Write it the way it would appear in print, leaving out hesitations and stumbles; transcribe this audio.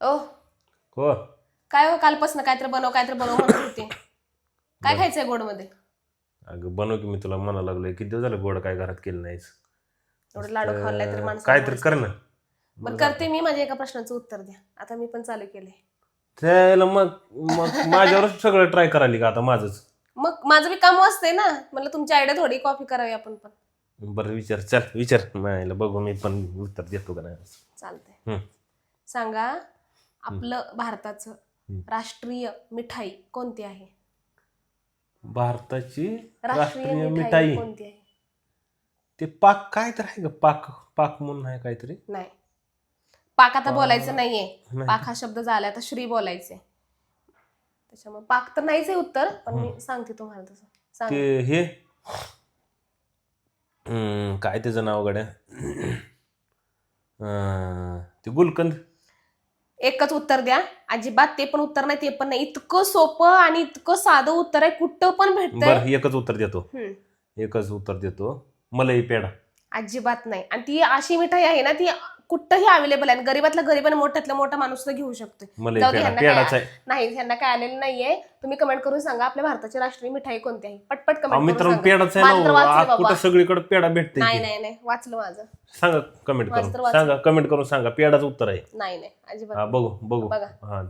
ओ हो काय हो, कालपासून काहीतरी बनव म्हणत होते. काय खायचंय गोड मध्ये? अगं बनव की, मी तुला म्हणा लागलोय किती दिवस झालं गोड काय घरात केलं नाहीस. एवढं लाडू खाल्लाय तर माणसाला काहीतरी कर ना. बरं करते मी. माझ्या एका प्रश्नाचं उत्तर द्या. आता मी पण चालू केलंय. त्याला मग मग माझ्यावरच सगळं ट्राय करायला का आता माझंच? मग माझं बी काम असतंय ना, मला तुमची आयडिया थोडी कॉपी करावी आपण पण. बरं विचार, चल विचार. नाही बघू मी पण उत्तर देतो का नाही. चालतंय. सांगा, आपलं भारताचं राष्ट्रीय मिठाई कोणती आहे? भारताची राष्ट्रीय राष्ट्रीय मिठाई मिठाई कोणती आहे? ते पाक काय तर आहे का? पाक पाक म्हणून आहे काहीतरी. नाही, पाक आता बोलायचं नाहीये. नाही. पाक हा शब्द झाला, आता श्री बोलायचंय. त्याच्यामुळे पाक तर नाहीच आहे उत्तर, पण मी सांगते तुम्हाला तसं. सांगा. ते हे काय त्याचं नाव गड्या? ते गुलकंद. एकच उत्तर द्या. अजिबात ते पण उत्तर नाही, ते पण नाही. इतकं सोपं आणि इतकं साधं उत्तर आहे, कुठं पण भेटतंय. बरं एकच उत्तर देतो. एकच उत्तर देतो. मलाई पेढा. अजिबात नाही. आणि ती अशी मिठाई आहे ना, ती कुठंही अवेलेबल आहे. गरीबातला गरीब आणि मोठ्यातला मोठा माणूस घेऊ शकतोय. मलाई जाऊ दे, पेढा ह्यांना पेढाच काय आहे. नाही, ह्यांना काय आलेलं नाहीये. तुम्ही कमेंट करून सांगा आपल्या भारताची राष्ट्रीय मिठाई कोणती आहे. पटपट कमेंट करून मित्रांनो सांगा. पेढाच आहे माझं तर ना. वाचलं बाबा. कुठं सगळीकडे पेढा भेटते. नाही नाही नाही, वाचलं माझं. सांगा कमेंट माझं तर करून वाचलं. सांगा, कमेंट करून सांगा पेढाच उत्तर आहे. नाही नाही, अजिबात हा बघू बघू. बघा. हा